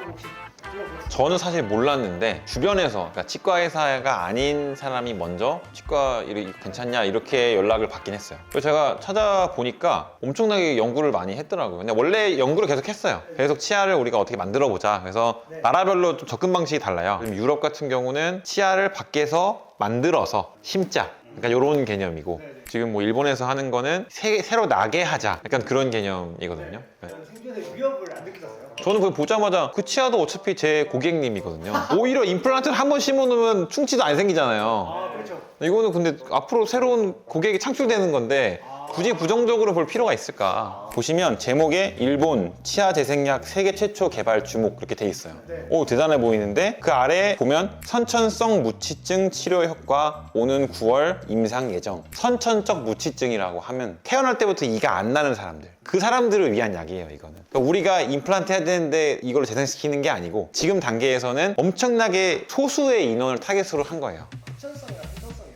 혹시 들어보셨어요? 저는 사실 몰랐는데 주변에서 그러니까 치과 의사가 아닌 사람이 먼저 치과 이거 괜찮냐 이렇게 연락을 받긴 했어요. 그래서 제가 찾아보니까 엄청나게 연구를 많이 했더라고요. 근데 원래 연구를 계속 했어요. 계속 치아를 우리가 어떻게 만들어 보자. 그래서 네. 나라별로 좀 접근 방식이 달라요. 유럽 같은 경우는 치아를 밖에서 만들어서 심자, 그러니까 이런 개념이고, 네, 네. 지금 뭐 일본에서 하는 거는 새로 나게 하자, 약간 그런 개념이거든요. 네. 저는 생존의 위협을 안 느끼셨어요? 저는 그거 보자마자 그 치아도 어차피 제 고객님이거든요. 오히려 임플란트를 한 번 심어놓으면 충치도 안 생기잖아요. 아 그렇죠. 이거는 근데 앞으로 새로운 고객이 창출되는 건데 굳이 부정적으로 볼 필요가 있을까? 보시면 제목에 일본 치아 재생약 세계 최초 개발 주목 그렇게 돼 있어요. 네. 오, 대단해 보이는데 그 아래 보면 선천성 무치증 치료 효과 오는 9월 임상 예정. 선천적 무치증이라고 하면 태어날 때부터 이가 안 나는 사람들, 그 사람들을 위한 약이에요. 이거는 그러니까 우리가 임플란트 해야 되는데 이걸 재생시키는 게 아니고 지금 단계에서는 엄청나게 소수의 인원을 타겟으로 한 거예요. 선성이랑 희소성이랑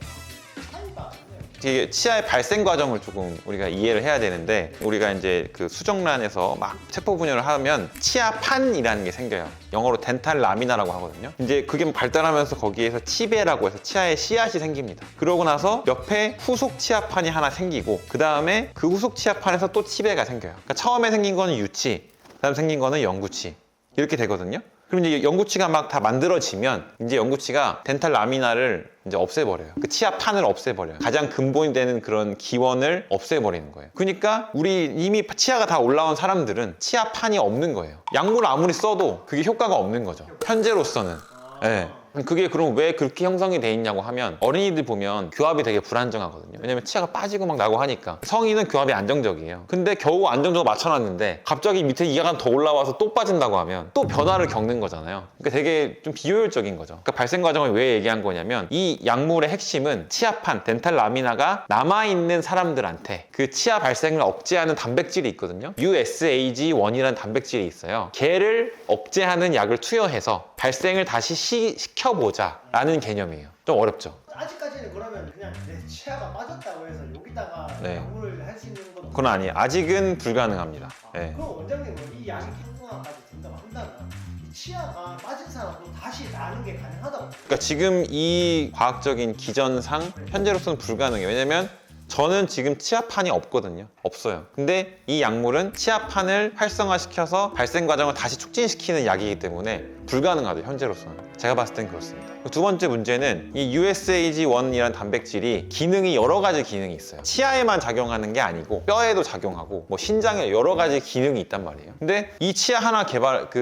차이가 있네요. 이게 치아의 발생 과정을 조금 우리가 이해를 해야 되는데, 우리가 이제 그 수정란에서 막 세포 분열을 하면 치아판이라는 게 생겨요. 영어로 덴탈 라미나라고 하거든요. 이제 그게 발달하면서 거기에서 치배라고 해서 치아에 씨앗이 생깁니다. 그러고 나서 옆에 후속 치아판이 하나 생기고, 그 다음에 그 후속 치아판에서 또 치배가 생겨요. 그러니까 처음에 생긴 거는 유치, 그 다음 생긴 거는 영구치, 이렇게 되거든요. 그럼 이제 영구치가 막 다 만들어지면 이제 영구치가 덴탈 라미나를 이제 없애버려요. 그 치아판을 없애버려요. 가장 근본이 되는 그런 기원을 없애버리는 거예요. 그러니까 우리 이미 치아가 다 올라온 사람들은 치아판이 없는 거예요. 약물을 아무리 써도 그게 효과가 없는 거죠. 현재로서는. 네. 그게 그럼 왜 그렇게 형성이 돼 있냐고 하면, 어린이들 보면 교합이 되게 불안정하거든요. 왜냐면 치아가 빠지고 막 나고 하니까. 성인은 교합이 안정적이에요. 근데 겨우 안정적으로 맞춰놨는데 갑자기 밑에 이가 더 올라와서 또 빠진다고 하면 또 변화를 겪는 거잖아요. 그러니까 되게 좀 비효율적인 거죠. 그러니까 발생 과정을 왜 얘기한 거냐면, 이 약물의 핵심은 치아판, 덴탈 라미나가 남아있는 사람들한테 그 치아 발생을 억제하는 단백질이 있거든요. USAG1이라는 단백질이 있어요. 걔를 억제하는 약을 투여해서 발생을 다시 시켜보자 라는 개념이에요. 좀 어렵죠. 아직까지는 그러면 그냥 내 치아가 빠졌다고 해서 여기다가 네. 약물을 할 수 있는 건 그건 아니에요. 아직은 불가능합니다. 네. 그럼 원장님은 이 약이 평균화까지 된다고 한다면 이 치아가 빠진 사람도 다시 나는 게 가능하다고. 그러니까 지금 이 과학적인 기전상 현재로서는 불가능해요. 왜냐면 저는 지금 치아판이 없거든요. 없어요. 근데 이 약물은 치아판을 활성화시켜서 발생 과정을 다시 촉진시키는 약이기 때문에 불가능하죠, 현재로서는. 제가 봤을 땐 그렇습니다. 두 번째 문제는 이 USAG1이라는 단백질이 기능이 여러 가지 기능이 있어요. 치아에만 작용하는 게 아니고 뼈에도 작용하고 뭐 신장에 여러 가지 기능이 있단 말이에요. 근데 이 치아 하나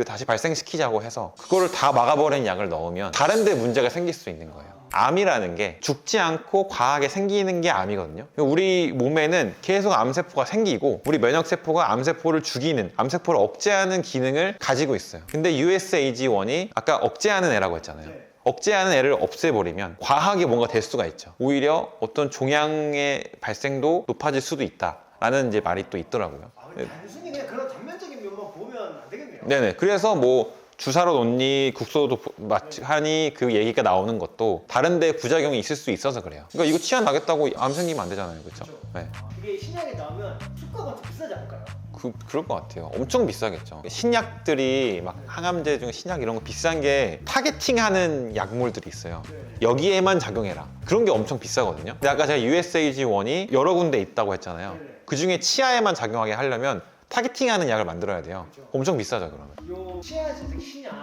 다시 발생시키자고 해서 그거를 다 막아버리는 약을 넣으면 다른 데 문제가 생길 수 있는 거예요. 암이라는 게 죽지 않고 과하게 생기는 게 암이거든요. 우리 몸에는 계속 암세포가 생기고 우리 면역세포가 암세포를 죽이는, 암세포를 억제하는 기능을 가지고 있어요. 근데 USAG1이 아까 억제하는 애라고 했잖아요. 네. 억제하는 애를 없애버리면 과하게 뭔가 될 수가 있죠. 오히려 어떤 종양의 발생도 높아질 수도 있다라는 이제 말이 또 있더라고요. 근데 단순히 그냥 그런 단면적인 면만 보면 안 되겠네요. 네네. 그래서 뭐 주사로 놓니 국소도 하니 그 얘기가 나오는 것도 다른 데 부작용이 있을 수 있어서 그래요. 그러니까 이거 치아 나겠다고 암 생기면 안 되잖아요. 그렇죠? 네. 이게 신약이 나오면 수가가 좀 비싸지 않을까요? 그럴 것 같아요. 엄청 비싸겠죠. 신약들이 막 항암제 중 신약 이런 거 비싼 게 타겟팅하는 약물들이 있어요. 여기에만 작용해라. 그런 게 엄청 비싸거든요. 근데 아까 제가 USAG1이 여러 군데 있다고 했잖아요. 그 중에 치아에만 작용하게 하려면 타겟팅하는 약을 만들어야 돼요. 엄청 비싸죠, 그러면. 요 치아 재생 신약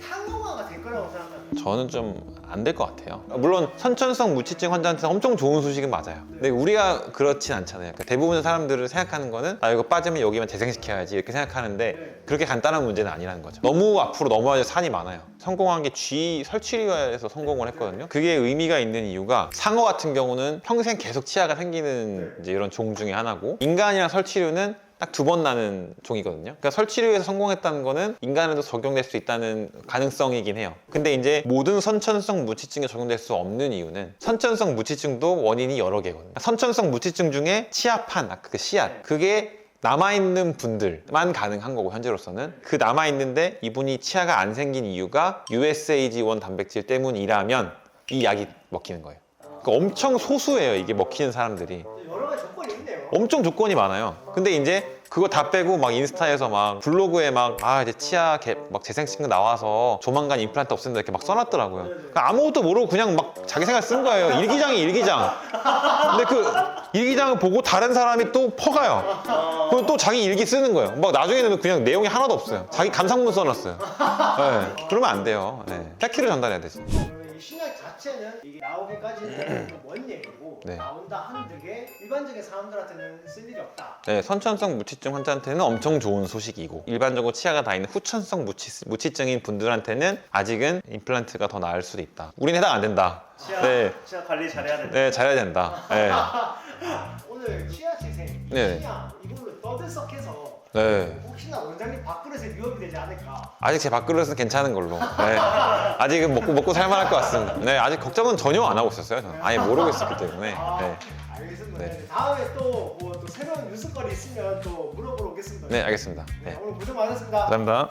상용화가 될 거라고 생각하면 저는 좀 안 될 것 같아요. 물론 선천성 무치증 환자한테는 엄청 좋은 소식은 맞아요. 근데 우리가 그렇진 않잖아요. 그러니까 대부분의 사람들을 생각하는 거는 나 이거 빠지면 여기만 재생시켜야지 이렇게 생각하는데 그렇게 간단한 문제는 아니라는 거죠. 너무 앞으로 넘어야 산이 많아요. 성공한 게 G 설치류에서 성공을 했거든요. 그게 의미가 있는 이유가 상어 같은 경우는 평생 계속 치아가 생기는 이제 이런 종 중에 하나고, 인간이랑 설치류는 딱 2번 나는 종이거든요. 그러니까 설치류에서 성공했다는 거는 인간에도 적용될 수 있다는 가능성이긴 해요. 근데 이제 모든 선천성 무치증에 적용될 수 없는 이유는 선천성 무치증도 원인이 여러 개거든요. 선천성 무치증 중에 치아판, 아까 그 씨앗, 그게 남아있는 분들만 가능한 거고, 현재로서는 그 남아있는데 이분이 치아가 안 생긴 이유가 USAG1 단백질 때문이라면 이 약이 먹히는 거예요. 그러니까 엄청 소수예요, 이게 먹히는 사람들이. 여러 가지 조건이 있네요. 엄청 조건이 많아요. 근데 이제 그거 다 빼고 막 인스타에서 막 블로그에 막 이제 치아 막 재생치과 나와서 조만간 임플란트 없앤다 이렇게 막 써놨더라고요. 그러니까 아무것도 모르고 그냥 막 자기 생각 쓴 거예요. 일기장이 일기장. 근데 그 일기장을 보고 다른 사람이 또 퍼가요. 그럼 또 자기 일기 쓰는 거예요. 막 나중에는 그냥 내용이 하나도 없어요. 자기 감상문 써놨어요. 네. 그러면 안 돼요. 네. 팩트를 전달해야 되지. 그러면 이 신약 자체는 이게 나오기까지는 먼 얘기고 네. 나온다 한두 개 일반적인 사람들한테는 쓸 일이 없다. 네, 선천성 무치증 환자한테는 엄청 좋은 소식이고 일반적으로 치아가 다 있는 후천성 무치증인 분들한테는 아직은 임플란트가 더 나을 수도 있다. 우리는 해당 안 된다. 치아 관리 잘해야 된다. 네, 잘해야 된다. 네. 오늘 치아 재생, 네. 치아 이걸로 떠들썩해서 네. 혹시나 원장님 밥그릇에 위협이 되지 않을까. 아직 제 밥그릇은 괜찮은 걸로. 네. 아직은 먹고 살만할 것 같습니다. 네, 아직 걱정은 전혀 안 하고 있었어요. 저는. 아예 모르고 있었기 때문에. 네, 알겠습니다. 네. 다음에 또 또 새로운 뉴스거리 있으면 또 물어보러 오겠습니다. 네 알겠습니다. 네. 오늘 고생 많으셨습니다. 감사합니다.